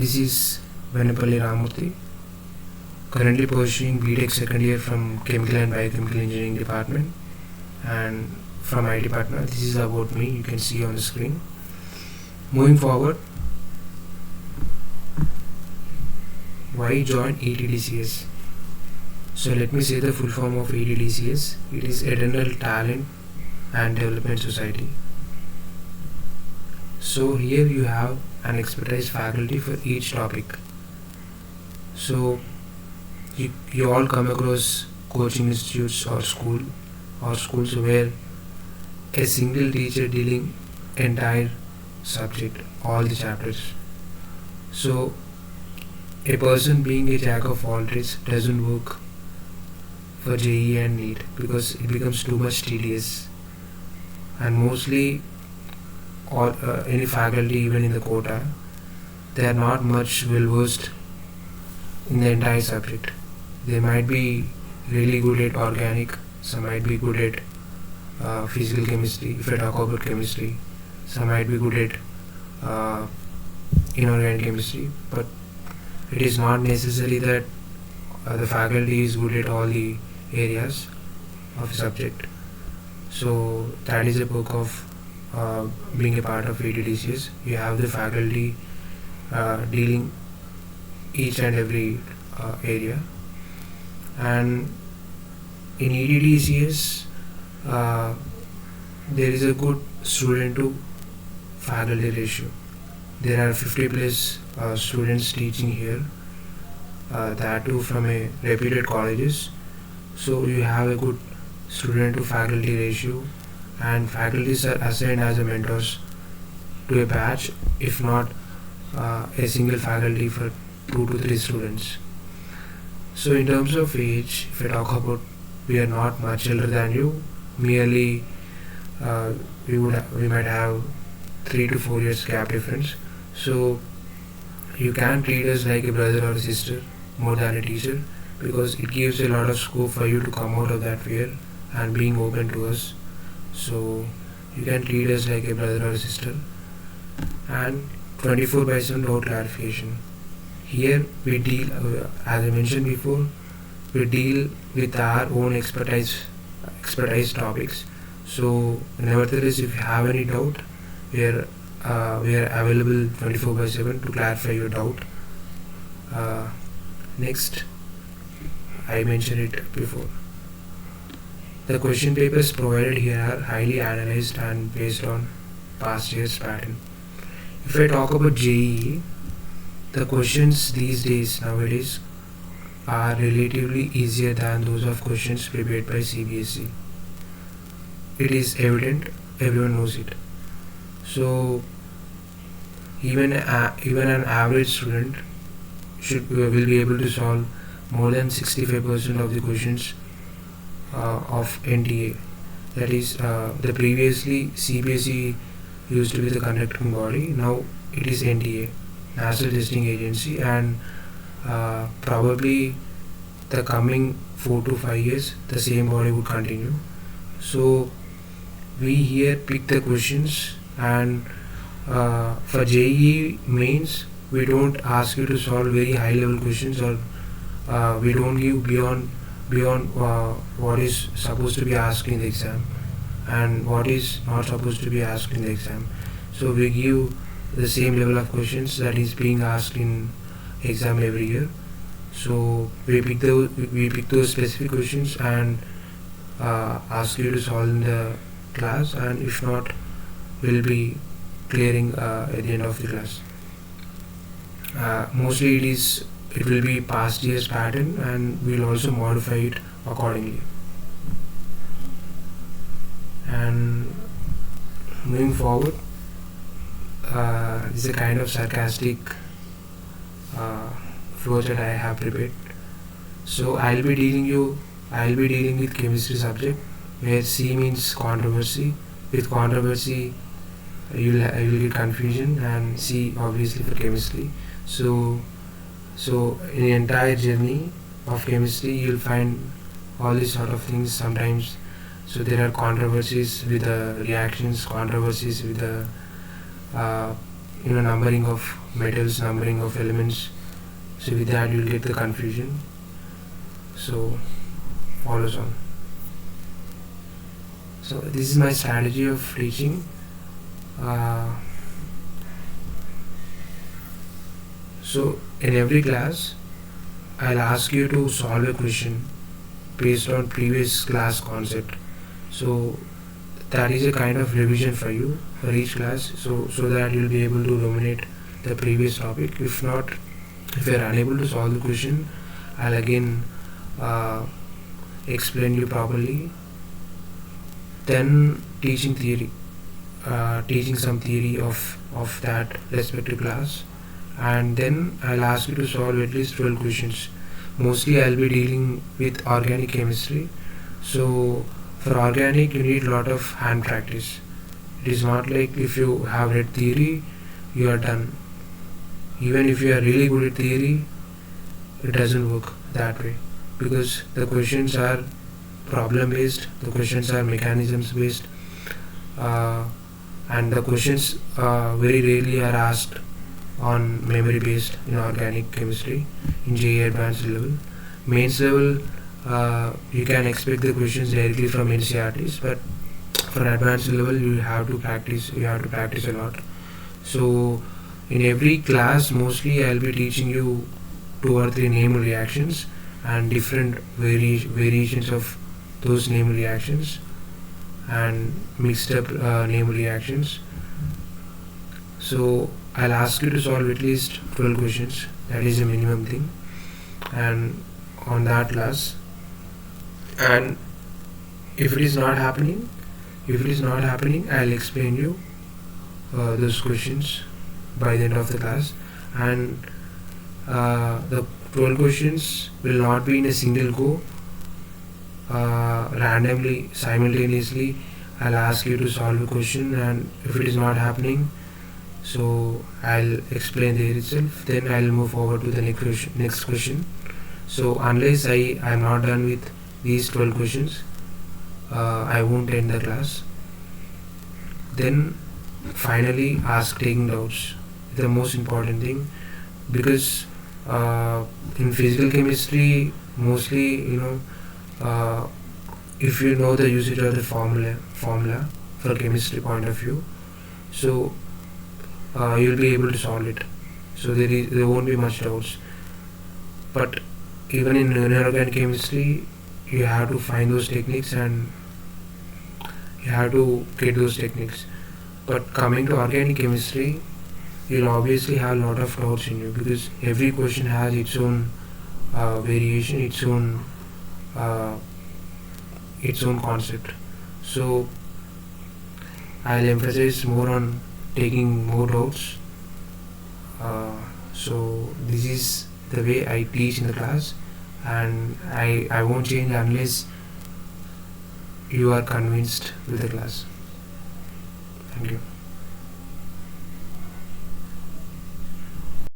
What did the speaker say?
This is Venapalli Ramurthy, currently pursuing BTech second year from Chemical and Biochemical Engineering Department and from IT Patna. This is about me, you can see on the screen. Moving forward, why join ETDCS? So let me say the full form of ETDCS. It is Eternal Talent and Development Society. So here you have an expertise faculty for each topic. So you all come across coaching institutes or schools where a single teacher dealing entire subject, all the chapters. So a person being a jack of all trades doesn't work for JEE and NEET because it becomes too much tedious, and mostly or any faculty even in the quota, they are not much well versed in the entire subject. They might be really good at organic, some might be good at physical chemistry. If I talk about chemistry, some might be good at inorganic chemistry, but it is not necessary that the faculty is good at all the areas of a subject. So that is a perk of being a part of ETDCS. You have the faculty dealing each and every area, and in ETDCS there is a good student to faculty ratio. There are 50 plus students teaching here, that too from a reputed colleges. So you have a good student to faculty ratio, and faculties are assigned as a mentors to a batch, if not a single faculty for 2 to 3 students. So in terms of age, if I talk about, we are not much older than you, merely we might have 3 to 4 years gap difference. So you can treat us like a brother or a sister more than a teacher, because it gives a lot of scope for you to come out of that fear and being open to us. So you can treat us like a brother or a sister, and 24/7 doubt clarification. Here we deal, as I mentioned before, we deal with our own expertise topics. So nevertheless, if you have any doubt, we are available 24/7 to clarify your doubt. Next, I mentioned it before. The question papers provided here are highly analyzed and based on past year's pattern. If I talk about JEE, the questions these days nowadays are relatively easier than those of questions prepared by CBSE. It is evident, everyone knows it. So even an average student will be able to solve more than 65% of the questions of NTA. That is, the previously CBSE used to be the conducting body. Now it is NTA, National Testing Agency, and probably the coming 4 to 5 years the same body would continue. So we here pick the questions, and for JEE mains we don't ask you to solve very high level questions, or we don't give beyond what is supposed to be asked in the exam and what is not supposed to be asked in the exam. So we give the same level of questions that is being asked in exam every year. So we pick those specific questions and ask you to solve in the class, and if not, we'll be clearing at the end of the class. Mostly it will be past year's pattern, and we'll also modify it accordingly. And moving forward, this is a kind of sarcastic flow that I have prepared. So I'll be dealing with chemistry subject, where C means controversy. With controversy you'll get confusion, and C obviously for chemistry. So in the entire journey of chemistry you'll find all these sort of things sometimes. So there are controversies with the reactions, controversies with the numbering of metals, numbering of elements. So with that you'll get the confusion. So follows on. So this is my strategy of teaching. So in every class I'll ask you to solve a question based on previous class concept. So that is a kind of revision for you for each class, so that you'll be able to dominate the previous topic. If not, if you're unable to solve the question, I'll again explain you properly. Then teaching theory, teaching some theory of that respective class, and then I'll ask you to solve at least 12 questions. Mostly I'll be dealing with organic chemistry. So for organic you need a lot of hand practice. It is not like if you have read theory you are done. Even if you are really good at theory, it doesn't work that way, because the questions are problem based, the questions are mechanisms based, and the questions very rarely are asked on memory based in organic chemistry in JEE advanced level. Mains level, you can expect the questions directly from NCRTs, but for advanced level you have to practice a lot. So in every class mostly I'll be teaching you 2 or 3 Neyman reactions and different variations of those Neyman reactions and mixed up Neyman reactions. So I'll ask you to solve at least 12 questions. That is a minimum thing, and on that class. And if it is not happening, I'll explain you those questions by the end of the class. And the 12 questions will not be in a single go. Randomly, simultaneously, I'll ask you to solve a question, and if it is not happening, so I'll explain there itself. Then I'll move forward to the next question. So unless I am not done with these 12 questions, I won't end the class. Then finally ask taking doubts, the most important thing, because in physical chemistry mostly if you know the usage of the formula for chemistry point of view, so you'll be able to solve it. So there won't be much doubts. But even in inorganic chemistry you have to find those techniques and you have to get those techniques. But coming to organic chemistry, you'll obviously have a lot of doubts in you, because every question has its own variation, its own concept. So I'll emphasize more on taking more doubts. So this is the way I teach in the class, and I won't change unless you are convinced with the class. Thank you.